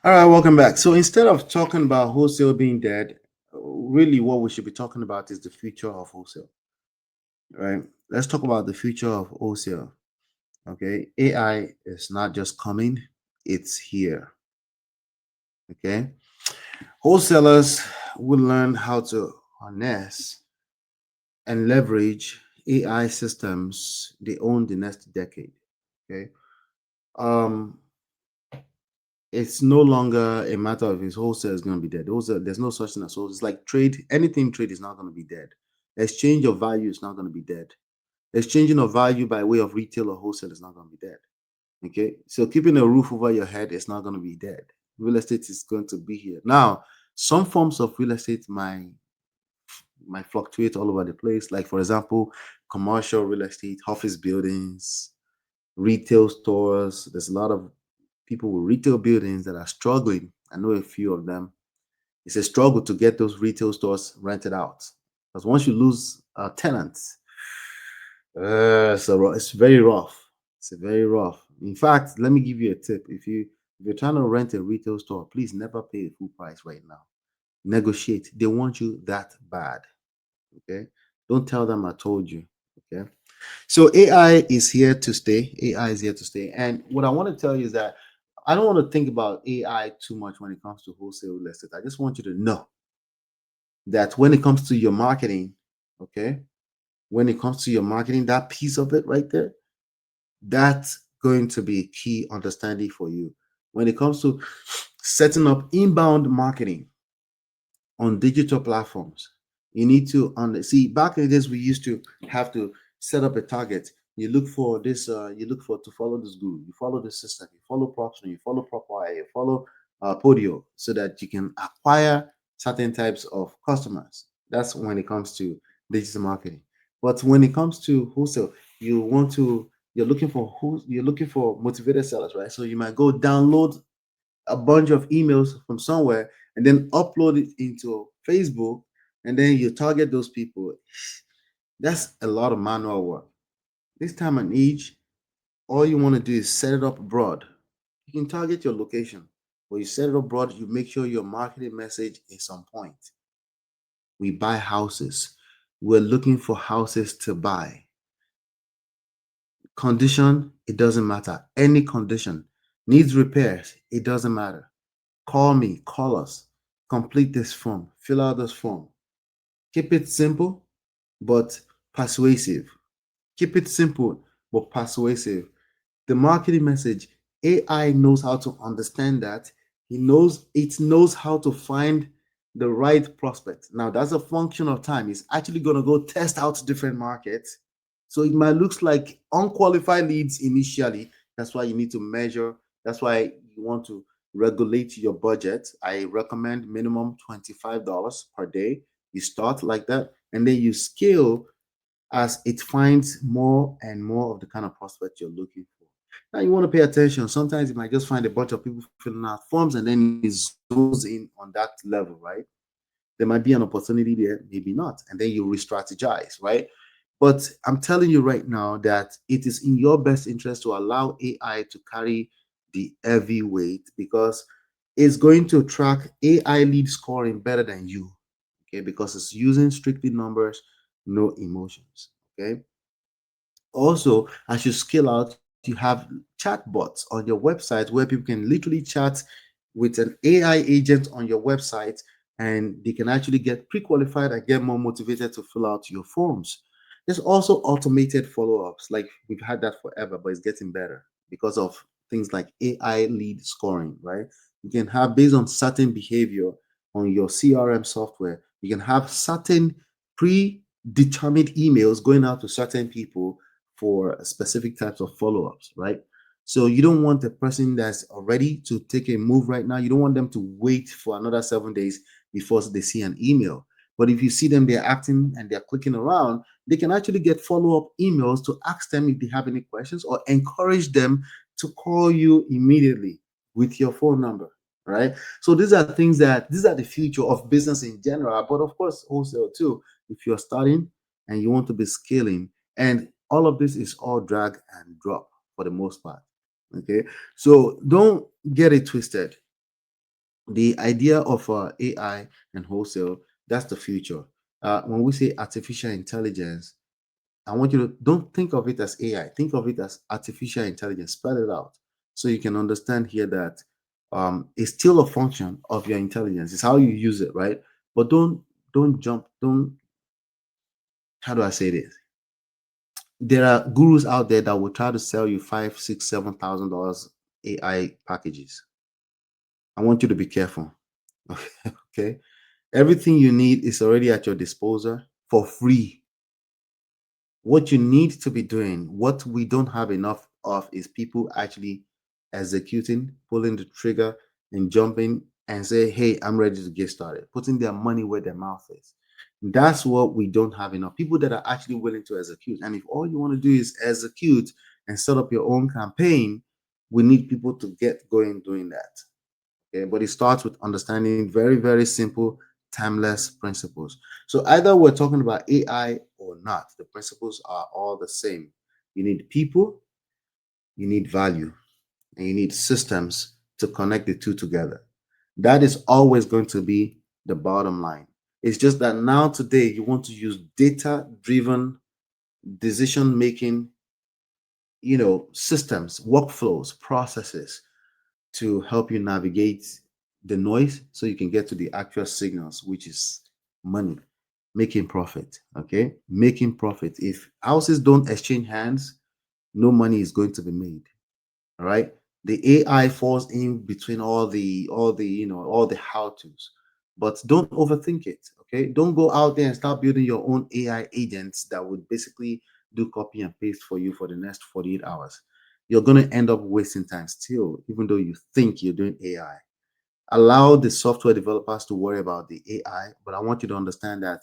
All right, welcome back. So instead of talking about wholesale being dead, really what we should be talking about is the future of wholesale, right? Let's talk about the future of wholesale. Okay. AI is not just coming, it's here. Okay. Wholesalers will learn how to harness and leverage AI systems they own the next decade. Okay. Um, it's no longer a matter of his wholesale is going to be dead. Wholesale, there's no such thing as wholesale. It's like trade. Anything trade is not going to be dead. Exchange of value is not going to be dead. Exchanging of value by way of retail or wholesale is not going to be dead. Okay, so keeping a roof over your head is not going to be dead. Real estate is going to be here now. Some forms of real estate might fluctuate all over the place. Like for example, commercial real estate, office buildings, retail stores. There's a lot of people with retail buildings that are struggling. I know a few of them. It's a struggle to get those retail stores rented out because once you lose tenants, so it's very rough. It's very rough. In fact, let me give you a tip. If you're trying to rent a retail store, please never pay a full price right now. Negotiate. They want you that bad. Okay. Don't tell them I told you. Okay. So AI is here to stay. AI is here to stay. And what I want to tell you is that I don't want to think about AI too much when it comes to wholesale real estate. I just want you to know that when it comes to your marketing, okay, when it comes to your marketing, that piece of it right there, that's going to be a key understanding for you. When it comes to setting up inbound marketing on digital platforms, you need to see back in the days we used to have to set up a target. You look for this, you look for to follow this guru, you follow the system, you follow Propson, you follow Propwire, you follow Podio, so that you can acquire certain types of customers. That's when it comes to digital marketing. But when it comes to wholesale, you're looking for motivated sellers, right? So you might go download a bunch of emails from somewhere and then upload it into Facebook, and then you target those people. That's a lot of manual work. This time and age, all you want to do is set it up broad. You can target your location, but you set it up broad, you make sure your marketing message is on point. We buy houses. We're looking for houses to buy. Condition, it doesn't matter. Any condition. Needs repairs, it doesn't matter. Call me, call us. Complete this form, fill out this form. Keep it simple but persuasive. Keep it simple but persuasive. The marketing message, AI knows how to understand that. It knows how to find the right prospect. Now that's a function of time. It's actually going to go test out different markets. So it might look like unqualified leads initially. That's why you need to measure. That's why you want to regulate your budget. I recommend minimum $25 per day. You start like that, and then you scale as it finds more and more of the kind of prospect you're looking for. Now you want to pay attention. Sometimes you might just find a bunch of people filling out forms and then it zones in on that level, right? There might be an opportunity there, maybe not. And then you re-strategize, right? But I'm telling you right now that it is in your best interest to allow AI to carry the heavy weight because it's going to track AI lead scoring better than you, okay? Because it's using strictly numbers, no emotions, okay? Also, as you scale out, you have chatbots on your website where people can literally chat with an AI agent on your website and they can actually get pre-qualified and get more motivated to fill out your forms. There's also automated follow-ups. Like we've had that forever, but it's getting better because of things like AI lead scoring, right? You can have based on certain behavior on your CRM software, you can have certain predetermined emails going out to certain people for specific types of follow-ups, right? So you don't want the person that's ready to take a move right now. You don't want them to wait for another 7 days before they see an email. But if you see them, they're acting and they're clicking around, they can actually get follow-up emails to ask them if they have any questions or encourage them to call you immediately with your phone number, right? So these are the future of business in general, but of course wholesale too. If you're starting and you want to be scaling, and all of this is all drag and drop for the most part. Okay. So don't get it twisted. The idea of AI and wholesale, that's the future. When we say artificial intelligence, I want you to don't think of it as AI. Think of it as artificial intelligence. Spell it out so you can understand here that it's still a function of your intelligence. It's how you use it, right? But don't jump. Don't how do I say this? There are gurus out there that will try to sell you five, six, $7,000 AI packages. I want you to be careful. Okay, everything you need is already at your disposal for free. What you need to be doing, what we don't have enough of, is people actually executing, pulling the trigger, and jumping and say, "Hey, I'm ready to get started," putting their money where their mouth is. That's what we don't have enough people that are actually willing to execute. And if all you want to do is execute and set up your own campaign, we need people to get going doing that. Okay, but it starts with understanding very, very simple, timeless principles. So either we're talking about AI or not, the principles are all the same. You need people, you need value, and you need systems to connect the two together. That is always going to be the bottom line. It's just that now today you want to use data-driven decision making, systems, workflows, processes to help you navigate the noise so you can get to the actual signals, which is money, making profit. Okay, making profit. If houses don't exchange hands, no money is going to be made. All right, the AI falls in between all the how to's, but don't overthink it. Okay, don't go out there and start building your own AI agents that would basically do copy and paste for you for the next 48 hours. You're going to end up wasting time still, even though you think you're doing AI. Allow the software developers to worry about the AI, but I want you to understand that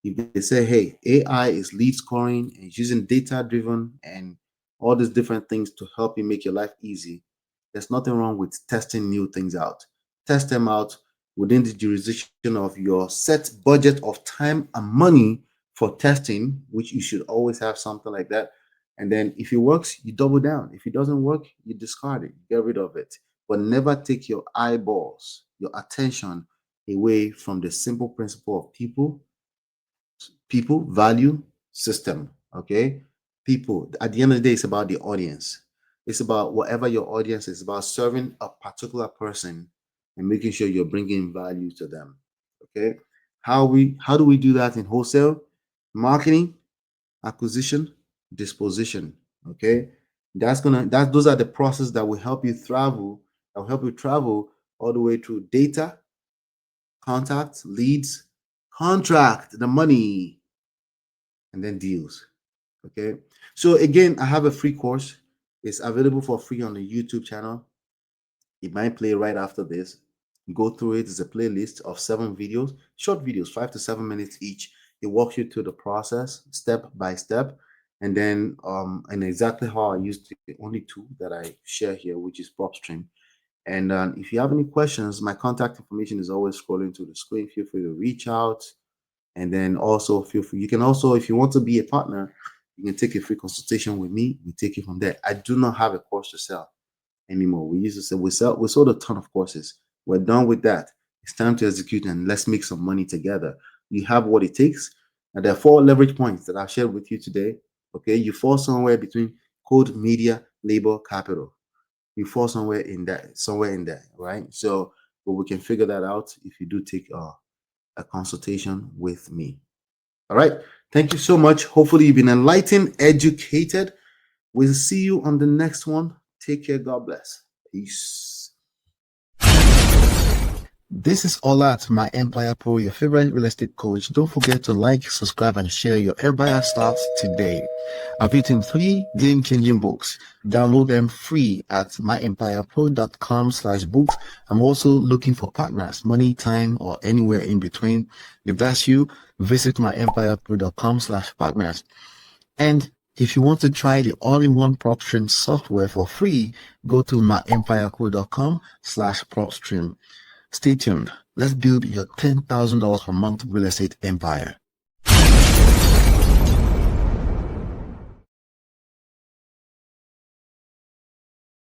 if they say, "Hey, AI is lead scoring and it's using data driven and all these different things to help you make your life easy," there's nothing wrong with testing new things out. Test them out within the jurisdiction of your set budget of time and money for testing, which you should always have something like that. And then if it works, you double down. If it doesn't work, you discard it, get rid of it. But never take your eyeballs, your attention away from the simple principle of people, value, system. Okay, people, at the end of the day, it's about the audience. It's about whatever your audience is about, serving a particular person and making sure you're bringing value to them. Okay, how do we do that in wholesale? Marketing, acquisition, disposition. Okay, those are the process that will help you travel, all the way through data, contact, leads, contract, the money, and then deals. Okay, so again, I have a free course. It's available for free on the YouTube channel. It might play right after this. Go through it. It's a playlist of 7 videos, short videos, 5 to 7 minutes each. It walks you through the process step by step, and exactly how I use the only tool that I share here, which is PropStream. And if you have any questions, my contact information is always scrolling to the screen. Feel free to reach out. And then also feel free. You can also, if you want to be a partner, you can take a free consultation with me. We take it from there. I do not have a course to sell anymore. We used to say we sold a ton of courses. We're done with that. It's time to execute and let's make some money together. You have what it takes. And there are 4 leverage points that I've shared with you today. Okay, you fall somewhere between code, media, labor, capital. You fall somewhere in there, right? So, but we can figure that out if you do take a consultation with me. All right. Thank you so much. Hopefully, you've been enlightened, educated. We'll see you on the next one. Take care. God bless. Peace. This is Ola, my Empire Pro, your favorite real estate coach. Don't forget to like, subscribe, and share. Your empire starts today. I've written 3 game-changing books. Download them free at myempirepro.com/books. I'm also looking for partners, money, time, or anywhere in between. If that's you, visit myempirepro.com/partners. And if you want to try the all-in-one PropStream software for free, go to myempirepro.com/PropStream. Stay tuned. Let's build your $10,000 per month real estate empire.